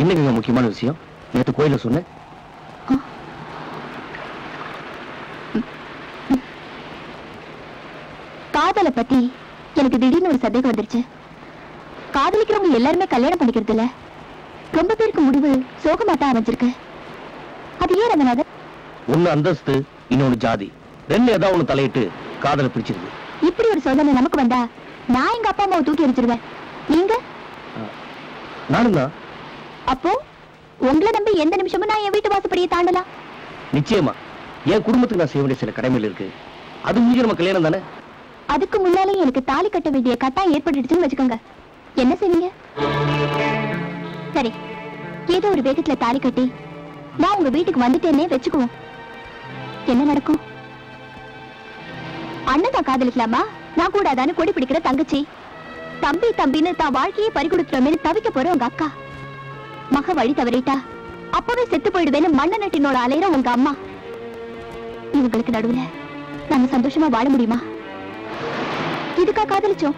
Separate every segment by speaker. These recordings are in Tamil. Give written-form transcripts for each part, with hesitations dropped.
Speaker 1: என்னங்க முக்கியமான விஷயம்? நேற்று கோயில சொன்னேன்.
Speaker 2: காதலை பத்தி எனக்கு திடீர்னு ஒரு சந்தேகம் வந்துருச்சு. காதலிக்கிறவங்க எல்லாருமே கல்யாணம் பண்ணிக்கிறது இல்ல. ரொம்ப பேருக்கு முடிவு சோகமாட்டா அமைஞ்சிருக்கு. அது ஏன் ரங்கநாதன்?
Speaker 1: ஒண்ணு அந்தஸ்து, இன்னொன்னு ஜாதி. ரெண்டு ஏதாவது ஒண்ணு தலையிட்டு காதலை பிடிச்சிருக்கு.
Speaker 2: இப்படி ஒரு சோதனை நமக்கு வந்தா நான் எங்க அப்பா அம்மாவை தூக்கி எரிஞ்சிருவேன். நீங்க?
Speaker 1: நானும் தான்.
Speaker 2: அப்போ உங்களை நம்பி எந்த நிமிஷமும் நான் என் வீட்டு வாசப்படியை தாண்டலாம்.
Speaker 1: நிச்சயமா. என் குடும்பத்துக்கு நான் செய்ய வேண்டிய சில கடமைகள் இருக்கு. அது முடிஞ்ச நம்ம கல்யாணம் தானே.
Speaker 2: அதுக்கு முன்னாலே எனக்கு தாலி கட்ட வேண்டிய கட்டாயம் ஏற்பட்டுடுச்சுன்னு வச்சுக்கோங்க. என்ன செய்வீங்க? சரி, ஏதோ ஒரு வேகத்துல தாலி கட்டி நான் உங்க வீட்டுக்கு வந்துட்டேன்னே வச்சுக்குவோம். என்ன நடக்கும்? அண்ணன் தான் காதலிக்கலாமா, நான் கூடாதான்னு கொடி பிடிக்கிற தங்கச்சி, தம்பி தம்பின்னு தான் வாழ்க்கையே பறிகொடுத்துட்டோமே தவிக்க போற உங்க அக்கா, மக வழி தவறிட்டா அப்பவே செத்து போயிடுவேன்னு மண்ண நட்டினோட அலையிற உங்க அம்மா, இவங்களுக்கு நடுவுல நம்ம சந்தோஷமா வாழ முடியுமா? இதுக்கா காதலிச்சோம்?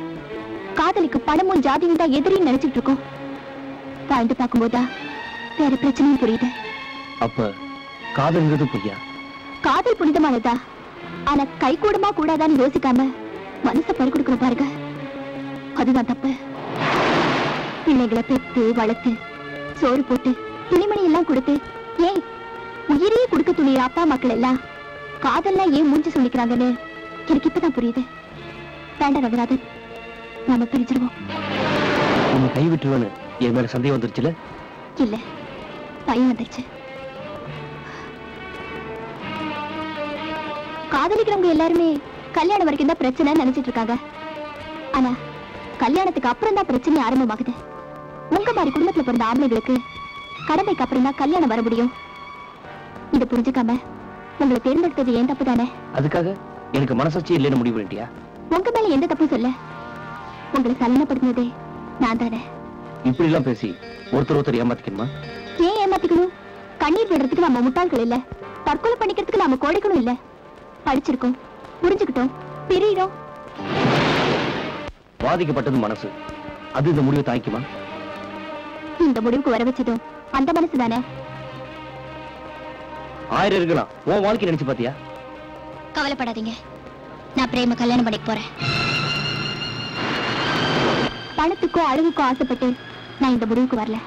Speaker 2: காதலிக்கு பணமும் ஜாதியும் தான் எதிரின்னு நினைச்சிட்டு இருக்கோம். வாழ்ந்து பார்க்கும்போதா வேற பிரச்சனையும் புரியுது.
Speaker 1: அப்ப காதல்ங்கிறது பொய்யா?
Speaker 2: காதல் புனிதமானதா, ஆனா கை கூடமா கூடாதான்னு யோசிக்காம மனசை பறிகொடுக்கணும் பாருங்க, அதுதான் தப்பு. பிள்ளைகளை பெத்து வளர்த்து சோறு போட்டு துணிமணி எல்லாம் கொடுத்து ஏன் உயிரையே கொடுக்க துணிய அப்பா மக்கள் எல்லாம் காதல்லாம் ஏன் மூஞ்சி சொல்லிக்கிறாங்கன்னு எனக்கு இப்பதான் புரியுது. வேண்டாம் ரங்கநாதன், நாம பிரிஞ்சிருவோம்.
Speaker 1: உன்னை கைவிட்டுருவேன்னு என் மேல சந்தேகம் வந்துருச்சுல?
Speaker 2: இல்ல, பயம் வந்துருச்சு. காதலிக்கிறவங்க எல்லாருமே கல்யாணம் வரைக்கும் தான் பிரச்சனை நினைச்சிட்டு இருக்காங்க. ஆனா கல்யாணத்துக்கு அப்புறம் தான் பிரச்சனை ஆரம்பமாகுது. உங்க மாதிரி குடும்பத்துல பிறந்த ஆம்பளைகளுக்கு கடமைக்கு அப்புறம் தான் கல்யாணம் வர முடியும். இதை புரிஞ்சுக்காம உங்களை தேர்ந்தெடுத்தது ஏன் தப்பு தானே?
Speaker 1: அதுக்காக எனக்கு மனசாட்சி இல்லைன்னு முடிவு பண்ணிட்டியா?
Speaker 2: உங்க மேல எந்த தப்பும் சொல்ல, உங்களை சலனப்படுத்தினதே நான் தானே.
Speaker 1: இப்படி எல்லாம் பேசி ஒருத்தர் ஏமாத்திக்கணுமா?
Speaker 2: ஏன் ஏமாத்திக்கணும்? கண்ணீர் விடுறதுக்கு நம்ம முட்டாள்கள் இல்ல, தற்கொலை பண்ணிக்கிறதுக்கு நாம கோடைக்கணும் இல்ல. படிச்சிருக்கோம், புரிஞ்சுக்கிட்டோம், பிரியிடும்.
Speaker 1: பாதிக்கப்பட்டது மனசு, அது இந்த முடிவை தாய்க்குமா?
Speaker 2: இந்த முடிவுக்கு வர வச்சதும் அந்த மனசு தானே.
Speaker 1: 1000 இருக்கலாம், உன் வாழ்க்கை நினைச்சு பாத்தியா?
Speaker 2: கவலைப்படாதீங்க, நான் பிரேம கல்யாணம் பண்ணிக்க போறேன். பணத்துக்கோ அழகுக்கோ ஆசைப்பட்டு நான் இந்த முடிவுக்கு வரல.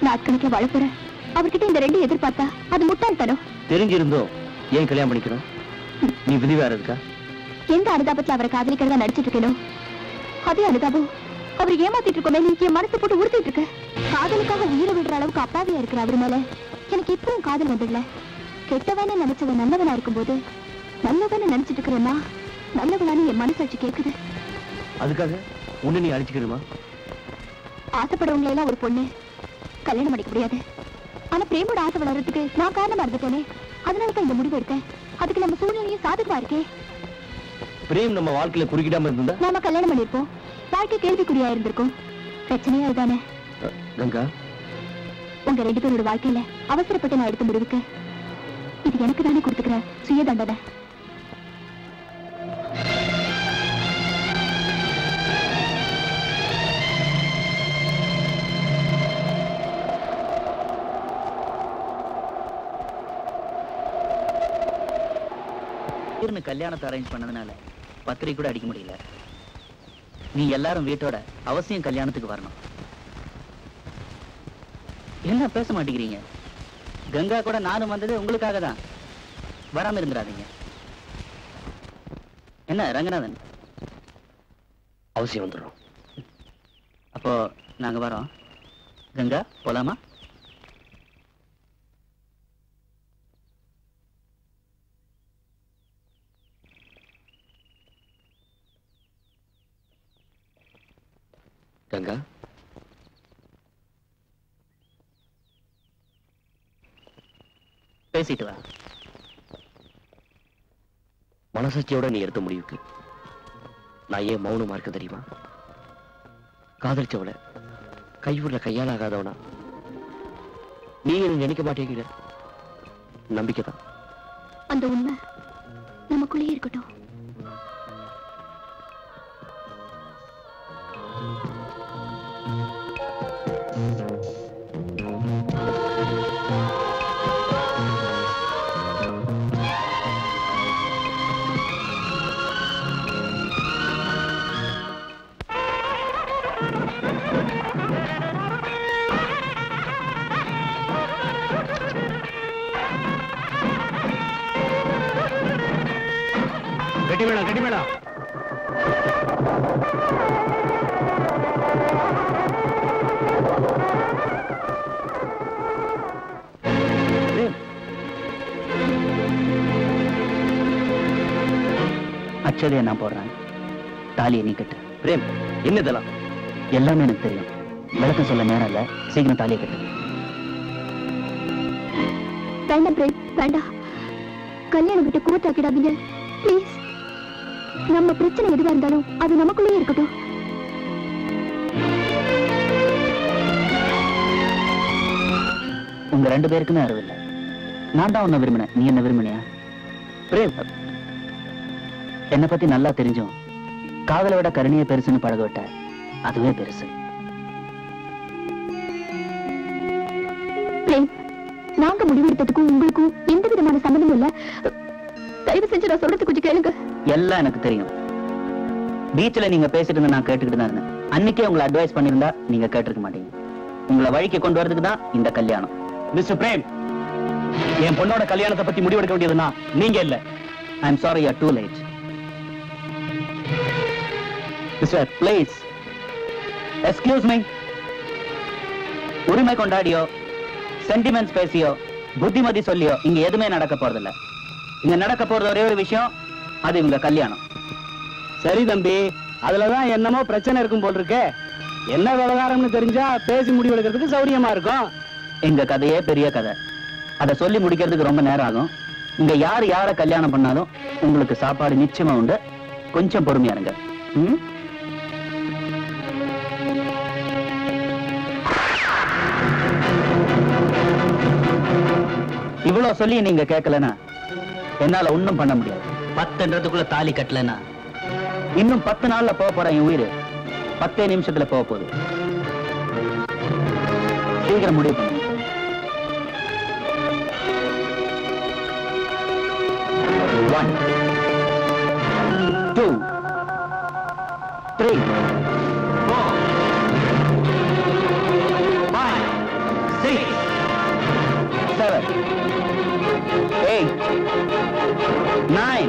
Speaker 2: நாட்கணக்கில் வாழ போறேன். அவர்கிட்ட இந்த ரெண்டு எதிர்பார்த்தா அது முட்டாள்தனம்.
Speaker 1: தெரிஞ்சிருந்தோம் ஏன் கல்யாணம் பண்ணிக்கணும்? நீ விதி வேற இருக்கா?
Speaker 2: எந்த அனுதாபத்துல அவரை காதலிக்கிறதா நடிச்சிட்டு இருக்கணும், அதே அனுதாபம் அவர் ஏமாத்திட்டு இருக்கோமே என் மனசை போட்டு உறுத்திட்டு இருக்க. காதலுக்காக உயிரை விடுற அளவுக்கு அப்பாவியா இருக்கிற அவர் மேல எனக்கு இப்பவும் காதல் வந்துடல. கெட்டவனே நினைச்சவன் நல்லவனா இருக்கும்போது நல்லவன்னு நினைச்சிட்டு இருக்கிறேன்னா நல்லவனான்னு என் மனசாட்சி கேக்குது.
Speaker 1: அதுக்காக உன்னை நீ அழிச்சுக்கணுமா?
Speaker 2: ஆசைப்படுறவங்களை எல்லாம் ஒரு பொண்ணு கல்யாணம் பண்ணிக்க முடியாது. ஆனா பிரேமோட ஆசை வளர்றதுக்கு நான் காரணமா இருந்துட்டேனே, அதனாலதான் இந்த முடிவு எடுத்தேன். அதுக்கு நம்ம சூழ்நிலையும் சாதகமா இருக்கே.
Speaker 1: பிரேம் நம்ம வாழ்க்கையில குறுக்கிடாம இருந்தா
Speaker 2: நாம கல்யாணம் பண்ணிருப்போம், வாழ்க்கை கேள்விக்குறியா இருந்திருக்கும். பிரச்சனையா அதுதானே?
Speaker 1: கங்கா,
Speaker 2: உங்க 2 பேரோட வாழ்க்கையில அவசரப்பட்டு நான் எடுத்த முடிவுக்கு இது எனக்கு தானே கொடுத்துக்கிற சுய தண்டனை.
Speaker 3: கல்யாணத்தை அரேஞ்ச் பண்ணதுனால பத்திரிகை கூட அடிக்க முடியல. நீ எல்லாரும் வீட்டோட அவசியம் கல்யாணத்துக்கு வரணும். என்ன பேச மாட்டேங்கிறீங்க? கங்கா கூட நானும் வந்தது உங்களுக்காக தான். வராம இருந்துடாதீங்க. என்ன ரங்கநாதன்?
Speaker 1: அவசியம் வந்துடும்.
Speaker 3: அப்போ நாங்க வரோம். கங்கா போலாமா?
Speaker 1: கங்கா,
Speaker 3: பேசிட்டு வா.
Speaker 1: மனசாட்சியோட நீ எடுத்த முடிவுக்கு நான் ஏன் மௌனமா இருக்க தெரியுமா? காதலிச்சவள கையூர்ல கையால் ஆகாதவனா நீ நினைக்க மாட்டேங்கிற நம்பிக்கைதான்.
Speaker 2: அந்த உண்மை நமக்குள்ளேயே இருக்கட்டும்.
Speaker 3: அக்ஷதையை நான் போடுறேன். தாலியை நீ கட்டு.
Speaker 1: பிரேம், என்னதெல்லாம்?
Speaker 3: எல்லாமே எனக்கு தெரியும். விளக்கம் சொல்ல நேரம் இல்ல. சீக்கிரம் தாலியை கட்டு.
Speaker 2: வேண்டாம் பிரேம், வேண்டாம். கல்யாணம் விட்டு கூத்தாக்கிடாதீங்க ப்ளீஸ். நம்ம பிரச்சனை எதுவா இருந்தாலும் அது நமக்குள்ளே இருக்கட்டும்.
Speaker 3: உங்க 2 பேருக்குமே அறிவு இல்லை. நான் தான் உன்னை விரும்பினேன், நீ என்ன விரும்பினியா?
Speaker 1: பிரேம்,
Speaker 3: என்னை பத்தி நல்லா தெரிஞ்சும் காதலை விட கருணையை பெருசுன்னு பழக விட்ட, அதுவே பெருசு.
Speaker 2: பிரேம், நாங்க முடிவெடுத்ததுக்கும் உங்களுக்கும் எந்த விதமான சம்பந்தமும் இல்ல. தயவு செஞ்சு நான் சொல்றது கொஞ்சம் கேளுங்க.
Speaker 3: எல்லாம் எனக்கு தெரியும். பீச்ல நீங்க பேசிட்டு இருந்த நான் கேட்டுக்கிட்டு தான் இருந்தேன். அன்னைக்கே உங்களை அட்வைஸ் பண்ணிருந்தா நீங்க கேட்டிருக்க மாட்டீங்க. உங்களை வழிக்கு கொண்டு வரதுக்கு தான் இந்த கல்யாணம்.
Speaker 1: மிஸ்டர் பிரேம், என் பொண்ணோட கல்யாணத்தை பத்தி முடிவெடுக்க வேண்டியதுன்னா நீங்க இல்ல.
Speaker 3: I am sorry, you are too late. Mister please excuse me. உரிமை கொண்டாடியோ சென்டிமெண்ட்ஸ் பேசியோ புத்திமதி சொல்லியோ இங்க எதுவுமே நடக்க போறதில்ல. இங்க நடக்க போறது ஒரே ஒரு விஷயம், அது இவங்க கல்யாணம்.
Speaker 1: சரி தம்பி, அதுலதான் என்னமோ பிரச்சனை இருக்கும் போல் இருக்கே. என்ன விவகாரம்னு தெரிஞ்சா பேசி முடிவெடுக்கிறதுக்கு சௌரியமா இருக்கும்.
Speaker 3: எங்க கதையே பெரிய கதை. அதை சொல்லி முடிக்கிறதுக்கு ரொம்ப நேரம் ஆகும். இங்க யாரை கல்யாணம் பண்ணாலும் உங்களுக்கு சாப்பாடு நிச்சயமா உண்டு. கொஞ்சம் பொறுமையா இருங்க. இவ்வளவு சொல்லி நீங்க கேட்கலன்னா என்னால ஒண்ணும் பண்ண முடியாது. 10ன்றதுக்குள்ள தாலி கட்டலன்னா இன்னும் 10 நாள்ல போக போற என் உயிர் 10 நிமிஷத்துல போக போகுது. சீக்கிரம் முடிவு பண்ணுங்க. One, 2, 3, 4, 5, 6, 7, 8, 9.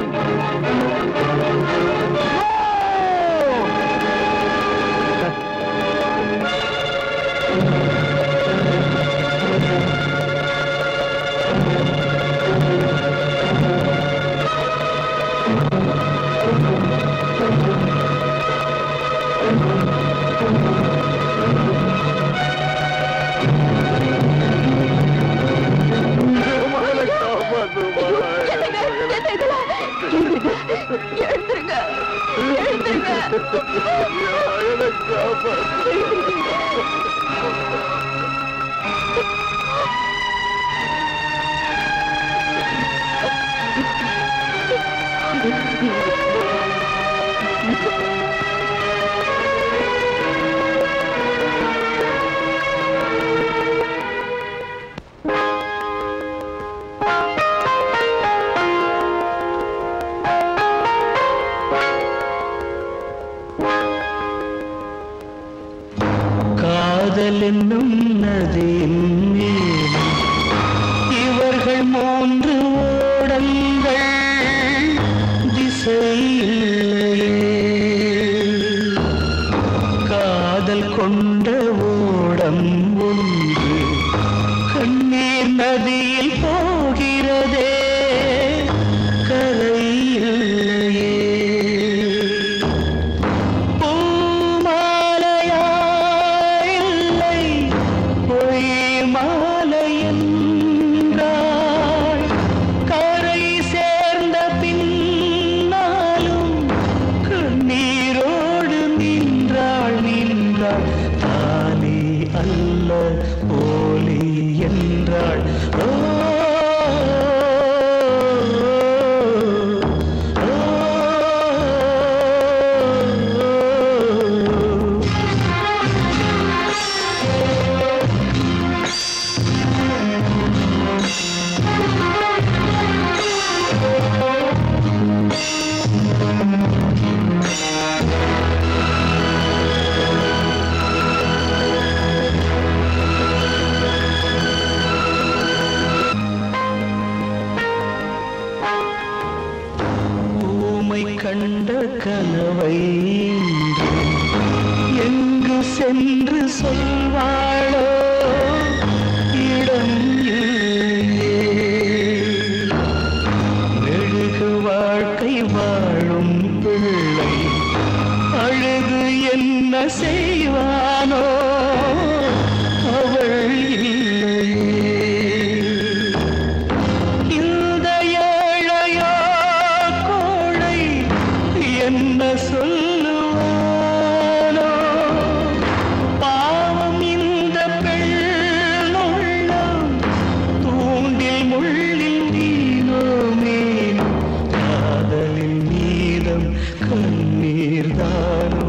Speaker 4: காதலென்னும் நதியின் மேல் இவர்கள் 3 ஓடங்கள் திசையில்லையே. காதல் கொண்ட ஓடம் ஒன்று கண்ணீர் நதியில் போகிறதே, கரையில்லையே. கண்ட கனவை எங்கு சென்று சொல்வாளோ, இடம் இல்லையே. மெழுகு வாழ்க்கை வாழும் என்ன செய்வானோ அவள் இல்லையே. இந்த ஏழையோ கோழை என்ன சொல்லுவானோ. பாவம் இந்த பெண்ணுள்ளம் தூண்டில் முள்ளில் நீனோ மீனோ. காதலின் நீளம் கண்ணீர் தானோ.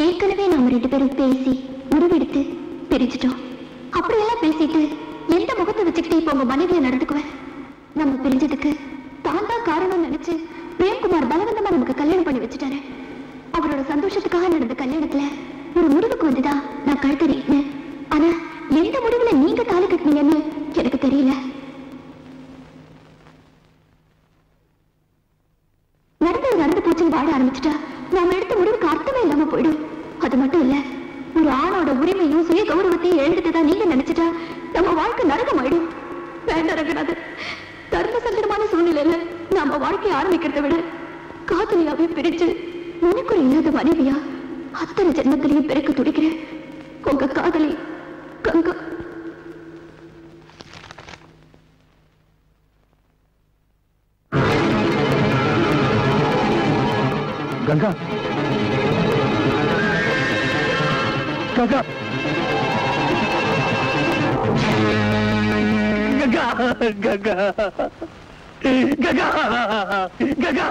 Speaker 2: ஏற்கனவே நாம 2 பேரும் பேசி முடிவெடுத்து பிரிஞ்சிட்டோம். அப்படியெல்லாம் பேசிட்டு எந்த முகத்தை வச்சுக்கிட்டு இப்ப உங்க மனைவியை நடந்துக்குவேன்? நம்ம பிரிஞ்சதுக்கு தான் தான் காரணம் நினைச்சு பிரேம்குமார் பலவந்தமா நமக்கு கல்யாணம் பண்ணி வச்சுட்டாரு. அவரோட சந்தோஷத்துக்காக நடந்த கல்யாணத்துல ஒரு முடிவுக்கு வந்துதான் நான் கழுத்தறினேன். ஆனா எந்த முடிவுல நீங்க தாலி கட்டினீங்கன்னு எனக்கு தெரியல. நடந்தது நடந்து போச்சுன்னு வாட ஆரம்பிச்சுட்டா நாம எடுத்த முடிவுக்கு அர்த்தமே இல்லாம போயிடும். அது மட்டும் இல்ல, ஒரு ஆணோட உரிமையும் சுய கௌரவத்தையும் எழுந்துட்டுதான் நீங்க நினைச்சிட்டா நம்ம வாழ்க்கை நரகம் ஆயிடும். வேண்டாம் ரங்கநாதன், தர்ம சங்கடமான சூழ்நிலையில நாம வாழ்க்கையை ஆரம்பிக்கிறத விட காதலியாவே பிரிச்சு உனக்கு ஒரு இல்லாத மனைவியா அத்தனை ஜென்மத்திலையும் பிறக்க துடிக்கிறேன். உங்க காதலி கங்கா.
Speaker 3: கங்கா, கங்கா, கங்கா, கங்கா, கங்கா, கங்கா.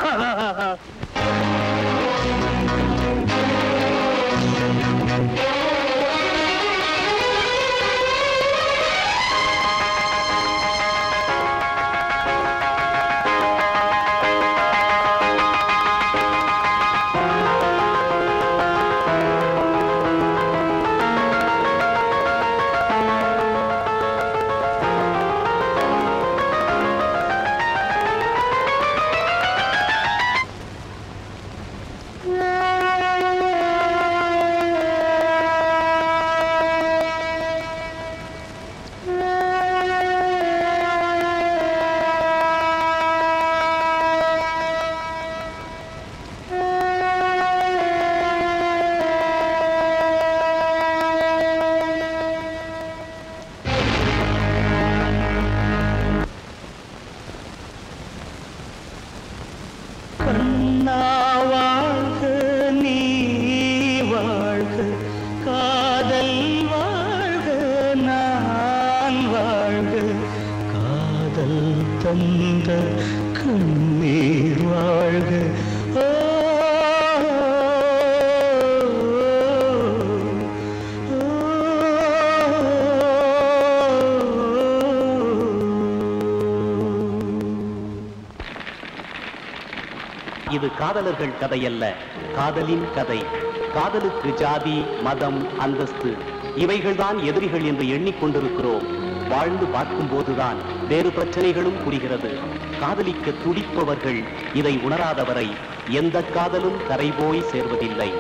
Speaker 3: கண்ணீர் வாழ்க.
Speaker 1: இது காதலர்கள் கதையல்ல, காதலின் கதை. காதலுக்கு ஜாதி, மதம், அந்தஸ்து இவைகள்தான் எதிரிகள் என்று எண்ணிக்கொண்டிருக்கிறோம். வாழ்ந்து பார்க்கும் போதுதான் வேறு பிரச்சனைகளும் புரிகிறது. காதலிக்க துடிப்பவர்கள் இதை உணராதவரை எந்த காதலும் கரை போய் சேர்வதில்லை.